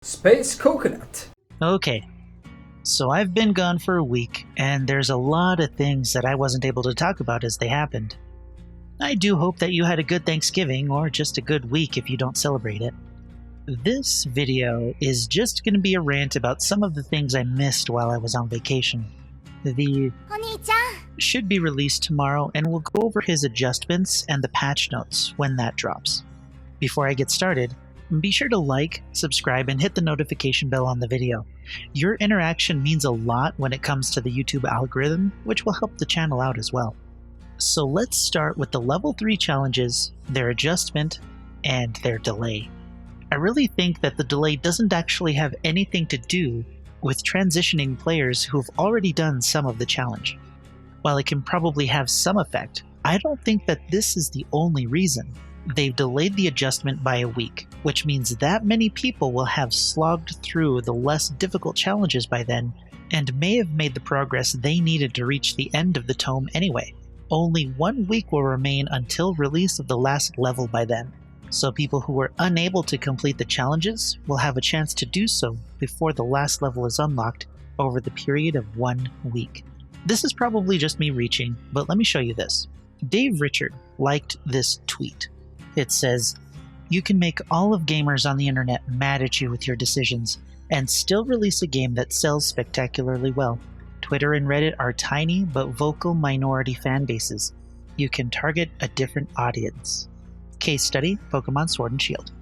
Space Coconut. Okay, so I've been gone for a week, and there's a lot of things that I wasn't able to talk about as they happened. I do hope that you had a good Thanksgiving, or just a good week if you don't celebrate it. This video is just going to be a rant about some of the things I missed while I was on vacation. The should be released tomorrow, and we'll go over his adjustments and the patch notes when that drops. Before I get started, be sure to like, subscribe, and hit the notification bell on the video. Your interaction means a lot when it comes to the YouTube algorithm, which will help the channel out as well. So let's start with the level 3 challenges, their adjustment, and their delay. I really think that the delay doesn't actually have anything to do with transitioning players who've already done some of the challenge. While it can probably have some effect, I don't think that this is the only reason. They've delayed the adjustment by a week, which means that many people will have slogged through the less difficult challenges by then, and may have made the progress they needed to reach the end of the tome anyway. Only 1 week will remain until release of the last level by then, so people who were unable to complete the challenges will have a chance to do so before the last level is unlocked over the period of 1 week. This is probably just me reaching, but let me show you this. Dave Richard liked this tweet. It says, "You can make all of gamers on the internet mad at you with your decisions, and still release a game that sells spectacularly well. Twitter and Reddit are tiny but vocal minority fan bases. You can target a different audience." Case study, Pokemon Sword and Shield.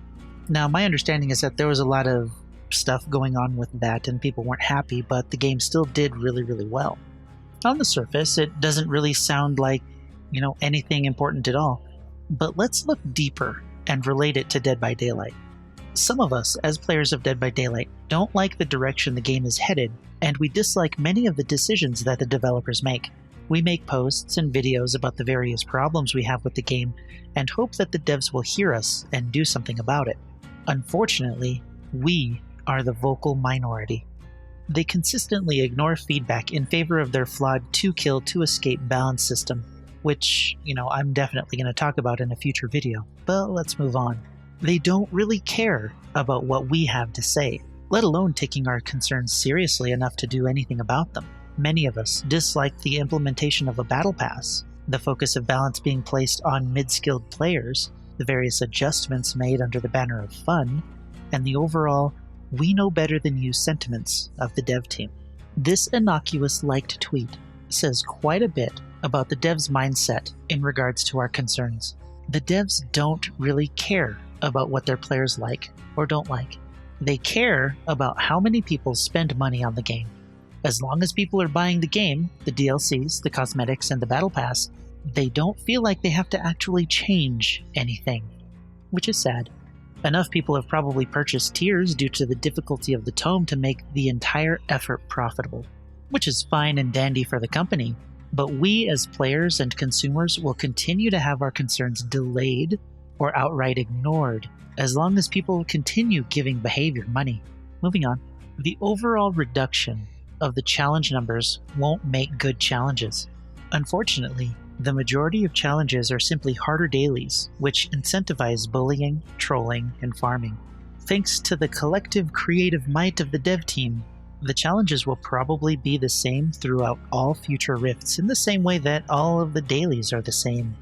Now, my understanding is that there was a lot of stuff going on with that and people weren't happy, but the game still did really well. On the surface, it doesn't really sound like, anything important at all. But let's look deeper and relate it to Dead by Daylight. Some of us, as players of Dead by Daylight, don't like the direction the game is headed, and we dislike many of the decisions that the developers make. We make posts and videos about the various problems we have with the game, and hope that the devs will hear us and do something about it. Unfortunately, we are the vocal minority. They consistently ignore feedback in favor of their flawed 2-kill 2-escape balance system, which, I'm definitely going to talk about in a future video, but let's move on. They don't really care about what we have to say, let alone taking our concerns seriously enough to do anything about them. Many of us dislike the implementation of a battle pass, the focus of balance being placed on mid-skilled players, the various adjustments made under the banner of fun, and the overall "we know better than you" sentiments of the dev team. This innocuous liked tweet says quite a bit about the devs' mindset in regards to our concerns. The devs don't really care about what their players like or don't like. They care about how many people spend money on the game. As long as people are buying the game, the DLCs, the cosmetics, and the battle pass, they don't feel like they have to actually change anything, which is sad. Enough people have probably purchased tiers due to the difficulty of the tome to make the entire effort profitable, which is fine and dandy for the company. But we as players and consumers will continue to have our concerns delayed or outright ignored as long as people continue giving behavior money. Moving on. The overall reduction of the challenge numbers won't make good challenges. Unfortunately, the majority of challenges are simply harder dailies, which incentivize bullying, trolling, and farming. Thanks to the collective creative might of the dev team, the challenges will probably be the same throughout all future rifts, in the same way that all of the dailies are the same.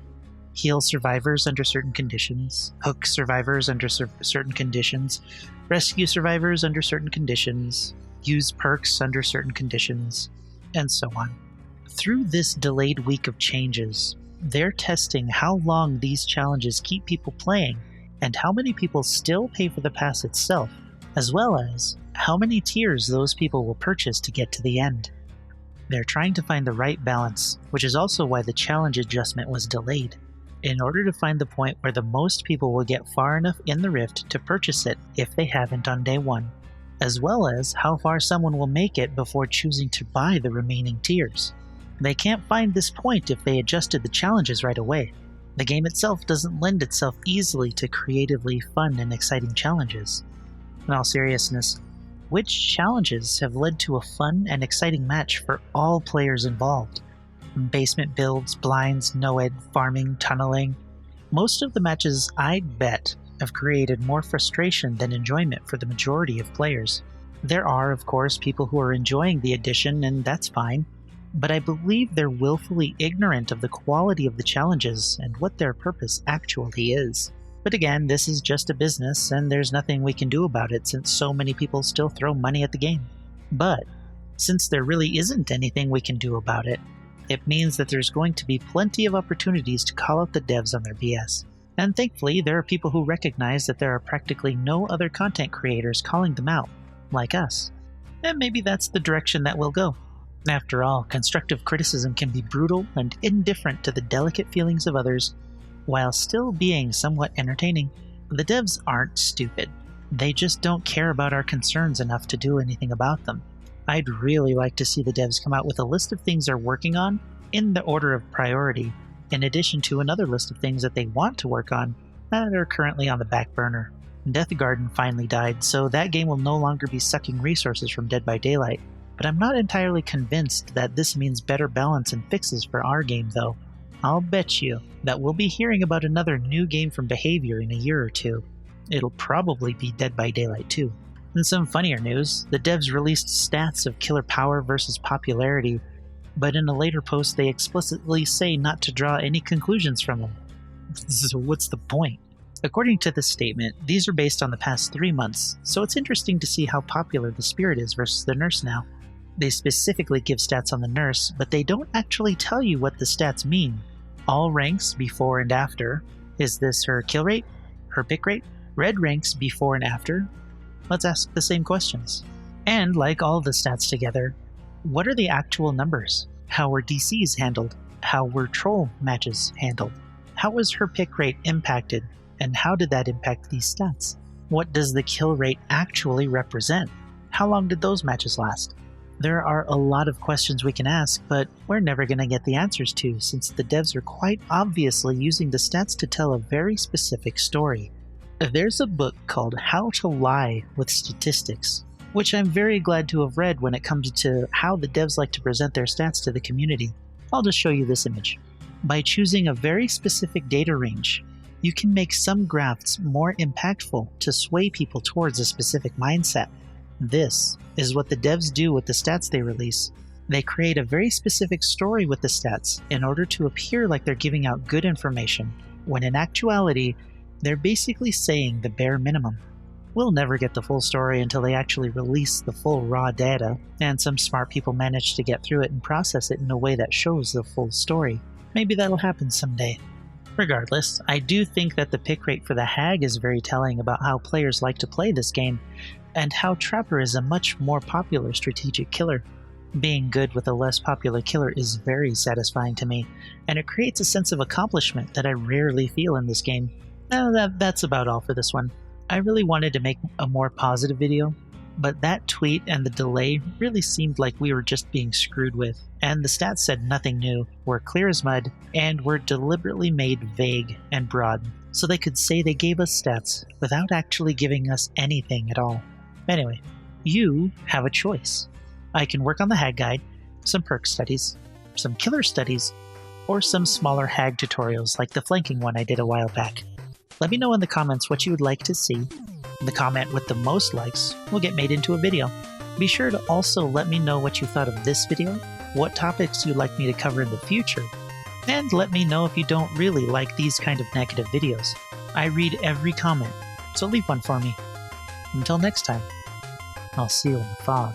Heal survivors under certain conditions, hook survivors under certain conditions, rescue survivors under certain conditions, use perks under certain conditions, and so on. Through this delayed week of changes, they're testing how long these challenges keep people playing and how many people still pay for the pass itself, as well as how many tiers those people will purchase to get to the end. They're trying to find the right balance, which is also why the challenge adjustment was delayed, in order to find the point where the most people will get far enough in the rift to purchase it if they haven't on day 1, as well as how far someone will make it before choosing to buy the remaining tiers. They can't find this point if they adjusted the challenges right away. The game itself doesn't lend itself easily to creatively fun and exciting challenges. In all seriousness, which challenges have led to a fun and exciting match for all players involved? Basement builds, blinds, no-ed, farming, tunneling. Most of the matches, I'd bet, have created more frustration than enjoyment for the majority of players. There are, of course, people who are enjoying the addition, and that's fine, but I believe they're willfully ignorant of the quality of the challenges and what their purpose actually is. But again, this is just a business, and there's nothing we can do about it since so many people still throw money at the game. But since there really isn't anything we can do about it, it means that there's going to be plenty of opportunities to call out the devs on their BS. And thankfully, there are people who recognize that there are practically no other content creators calling them out, like us. And maybe that's the direction that we'll go. After all, constructive criticism can be brutal and indifferent to the delicate feelings of others, while still being somewhat entertaining. The devs aren't stupid. They just don't care about our concerns enough to do anything about them. I'd really like to see the devs come out with a list of things they're working on in the order of priority, in addition to another list of things that they want to work on that are currently on the back burner. Death Garden finally died, so that game will no longer be sucking resources from Dead by Daylight, but I'm not entirely convinced that this means better balance and fixes for our game though. I'll bet you that we'll be hearing about another new game from Behavior in a year or two. It'll probably be Dead by Daylight 2. In some funnier news, the devs released stats of killer power versus popularity, but in a later post they explicitly say not to draw any conclusions from them. So what's the point? According to this statement, these are based on the past 3 months, so it's interesting to see how popular the Spirit is versus the Nurse now. They specifically give stats on the Nurse, but they don't actually tell you what the stats mean. All ranks before and after. Is this her kill rate? Her pick rate? Red ranks before and after? Let's ask the same questions. And like all the stats together, what are the actual numbers? How were DCs handled? How were troll matches handled? How was her pick rate impacted? And how did that impact these stats? What does the kill rate actually represent? How long did those matches last? There are a lot of questions we can ask, but we're never going to get the answers to, since the devs are quite obviously using the stats to tell a very specific story. There's a book called How to Lie with Statistics, which I'm very glad to have read when it comes to how the devs like to present their stats to the community. I'll just show you this image. By choosing a very specific data range, you can make some graphs more impactful to sway people towards a specific mindset. This is what the devs do with the stats they release. They create a very specific story with the stats in order to appear like they're giving out good information, when in actuality, they're basically saying the bare minimum. We'll never get the full story until they actually release the full raw data, and some smart people manage to get through it and process it in a way that shows the full story. Maybe that'll happen someday. Regardless, I do think that the pick rate for the Hag is very telling about how players like to play this game, and how Trapper is a much more popular strategic killer. Being good with a less popular killer is very satisfying to me, and it creates a sense of accomplishment that I rarely feel in this game. That's about all for this one. I really wanted to make a more positive video, but that tweet and the delay really seemed like we were just being screwed with, and the stats said nothing new, were clear as mud, and were deliberately made vague and broad, so they could say they gave us stats without actually giving us anything at all. Anyway, you have a choice. I can work on the Hag guide, some perk studies, some killer studies, or some smaller Hag tutorials like the flanking one I did a while back. Let me know in the comments what you would like to see. The comment with the most likes will get made into a video. Be sure to also let me know what you thought of this video, what topics you'd like me to cover in the future, and let me know if you don't really like these kind of negative videos. I read every comment, so leave one for me. Until next time, I'll see you in the fog.